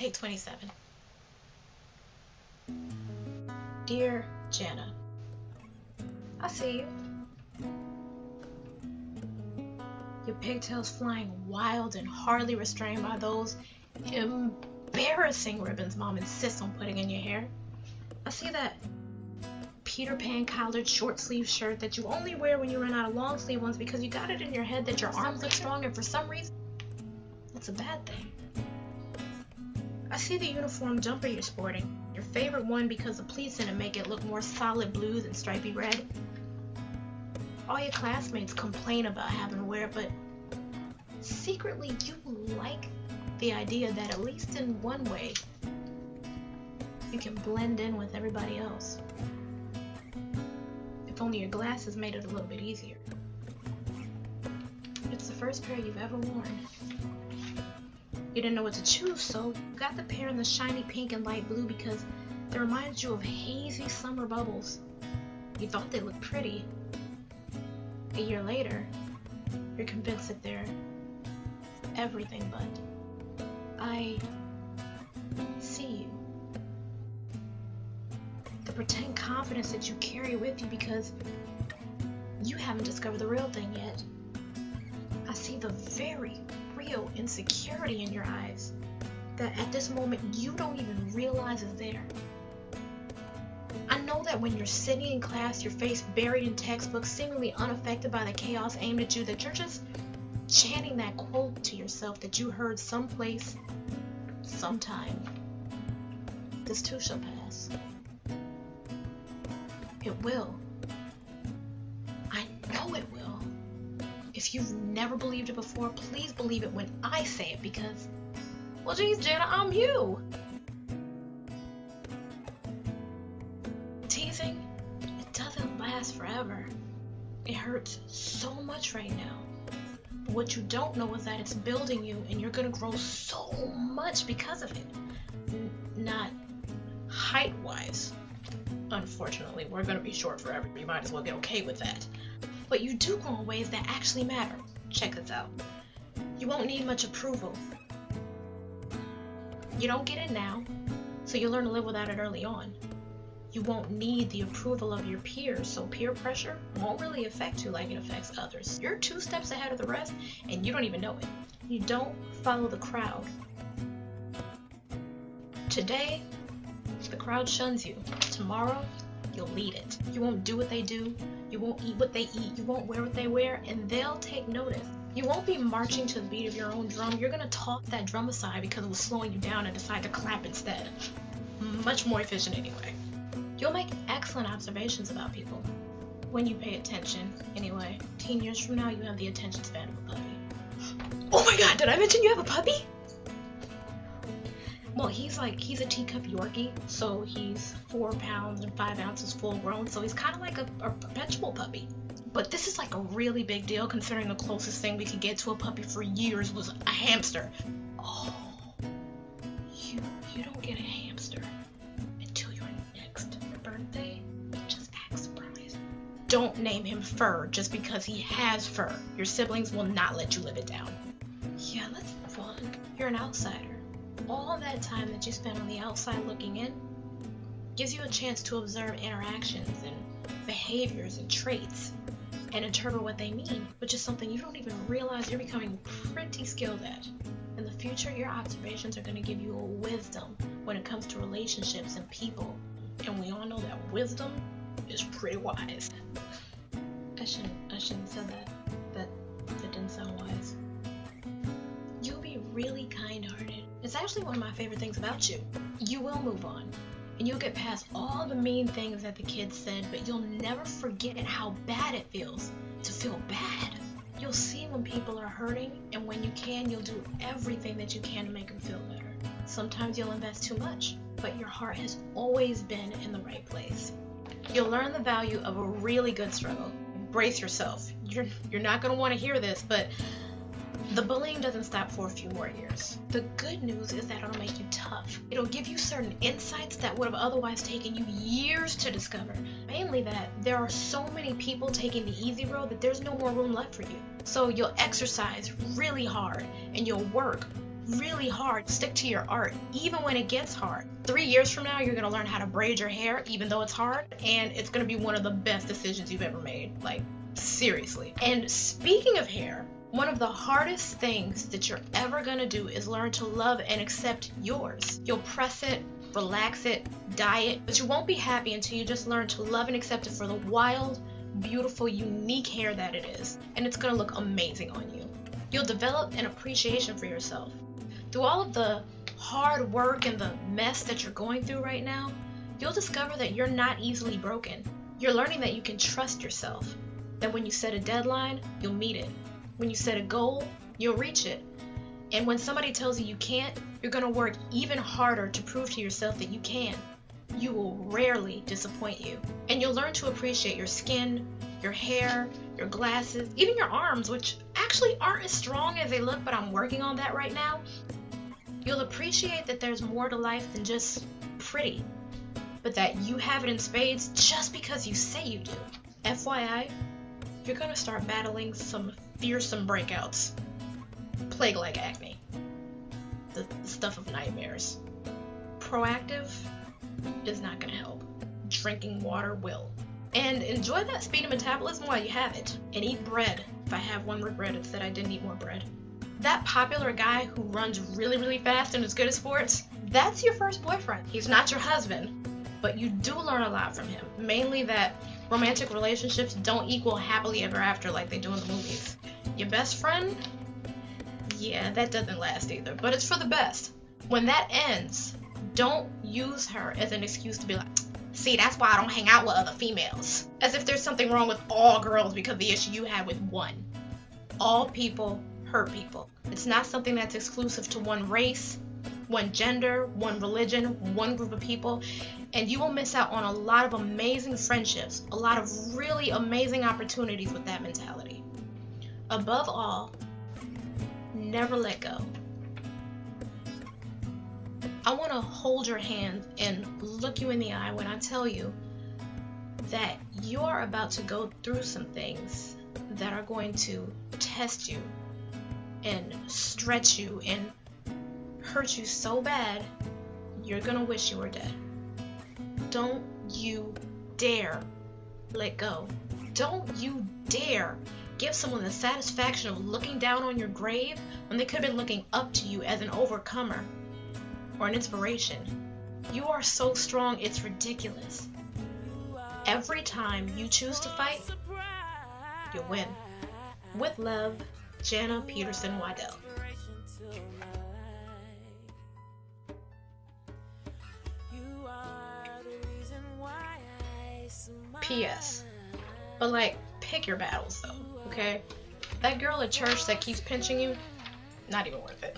Take 27. Dear Jana, I see you. Your pigtails flying wild and hardly restrained by those embarrassing ribbons Mom insists on putting in your hair. I see that Peter Pan collared short sleeve shirt that you only wear when you run out of long sleeve ones because you got it in your head that your arms look strong, and for some reason that's a bad thing. I see the uniform jumper you're sporting, your favorite one because the pleats in it make it look more solid blue than stripy red. All your classmates complain about having to wear it, but secretly you like the idea that at least in one way you can blend in with everybody else. If only your glasses made it a little bit easier. It's the first pair you've ever worn. You didn't know what to choose, so you got the pair in the shiny pink and light blue because they reminded you of hazy summer bubbles. You thought they looked pretty. A year later, you're convinced that they're everything but. I see you. The pretend confidence that you carry with you because you haven't discovered the real thing yet. I see the very real insecurity in your eyes that at this moment you don't even realize is there. I know that when you're sitting in class, your face buried in textbooks, seemingly unaffected by the chaos aimed at you, that you're just chanting that quote to yourself that you heard someplace, sometime. This too shall pass. It will. I know it will. If you've never believed it before, please believe it when I say it because, well, geez, Jana, I'm you. Teasing, it doesn't last forever. It hurts so much right now. But what you don't know is that it's building you and you're gonna grow so much because of it. Not height-wise. Unfortunately, we're gonna be short forever. You might as well get okay with that. But you do grow in ways that actually matter. Check this out. You won't need much approval. You don't get it now, so you'll learn to live without it early on. You won't need the approval of your peers, so peer pressure won't really affect you like it affects others. You're 2 steps ahead of the rest, and you don't even know it. You don't follow the crowd. Today, the crowd shuns you. Tomorrow, you'll lead it. You won't do what they do. You won't eat what they eat. You won't wear what they wear, and they'll take notice. You won't be marching to the beat of your own drum. You're gonna toss that drum aside because it was slowing you down and decide to clap instead. Much more efficient anyway. You'll make excellent observations about people. When you pay attention, anyway. 10 years from now, you have the attention span of a puppy. Oh my god, did I mention you have a puppy? Well, he's a teacup Yorkie, so he's 4 pounds and 5 ounces full grown, so he's kind of like a perpetual puppy. But this is like a really big deal considering the closest thing we could get to a puppy for years was a hamster. Oh, you don't get a hamster until your next birthday. Just act surprised. Don't name him Fur just because he has fur. Your siblings will not let you live it down. Yeah, let's move on. You're an outsider. All that time that you spend on the outside looking in gives you a chance to observe interactions and behaviors and traits and interpret what they mean, which is something you don't even realize you're becoming pretty skilled at. In the future, your observations are going to give you a wisdom when it comes to relationships and people, and we all know that wisdom is pretty wise. I shouldn't have said that. That didn't sound wise. You'll be really kind-hearted. It's actually one of my favorite things about you. You will move on, and you'll get past all the mean things that the kids said, but you'll never forget how bad it feels to feel bad. You'll see when people are hurting, and when you can, you'll do everything that you can to make them feel better. Sometimes you'll invest too much, but your heart has always been in the right place. You'll learn the value of a really good struggle. Brace yourself. You're not going to want to hear this, but the bullying doesn't stop for a few more years. The good news is that it'll make you tough. It'll give you certain insights that would have otherwise taken you years to discover. Mainly that there are so many people taking the easy road that there's no more room left for you. So you'll exercise really hard and you'll work really hard. Stick to your art, even when it gets hard. 3 years from now, you're gonna learn how to braid your hair, even though it's hard, and it's gonna be one of the best decisions you've ever made. Like, seriously. And speaking of hair, one of the hardest things that you're ever gonna do is learn to love and accept yours. You'll press it, relax it, dye it, but you won't be happy until you just learn to love and accept it for the wild, beautiful, unique hair that it is. And it's gonna look amazing on you. You'll develop an appreciation for yourself. Through all of the hard work and the mess that you're going through right now, you'll discover that you're not easily broken. You're learning that you can trust yourself, that when you set a deadline, you'll meet it. When you set a goal, you'll reach it. And when somebody tells you you can't, you're gonna work even harder to prove to yourself that you can. You will rarely disappoint you. And you'll learn to appreciate your skin, your hair, your glasses, even your arms, which actually aren't as strong as they look, but I'm working on that right now. You'll appreciate that there's more to life than just pretty, but that you have it in spades just because you say you do. FYI, you're gonna start battling some fearsome breakouts. Plague-like acne. The stuff of nightmares. Proactive is not gonna help. Drinking water will. And enjoy that speed of metabolism while you have it. And eat bread. If I have one regret, it's that I didn't eat more bread. That popular guy who runs really, really fast and is good at sports, that's your first boyfriend. He's not your husband, but you do learn a lot from him. Mainly that romantic relationships don't equal happily ever after like they do in the movies. Your best friend? Yeah, that doesn't last either, but it's for the best. When that ends, don't use her as an excuse to be like, see, that's why I don't hang out with other females. As if there's something wrong with all girls because of the issue you had with one. All people hurt people. It's not something that's exclusive to one race, one gender, one religion, one group of people, and you will miss out on a lot of amazing friendships, a lot of really amazing opportunities with that mentality. Above all, never let go. I want to hold your hand and look you in the eye when I tell you that you're about to go through some things that are going to test you and stretch you and hurt you so bad you're gonna wish you were dead. Don't you dare let go. Don't you dare give someone the satisfaction of looking down on your grave when they could have been looking up to you as an overcomer or an inspiration. You are so strong, it's ridiculous. Every time you choose to fight, you win. With love, Jana Peterson Waddell. P.S. But like, pick your battles though, okay? That girl at church that keeps pinching you, not even worth it.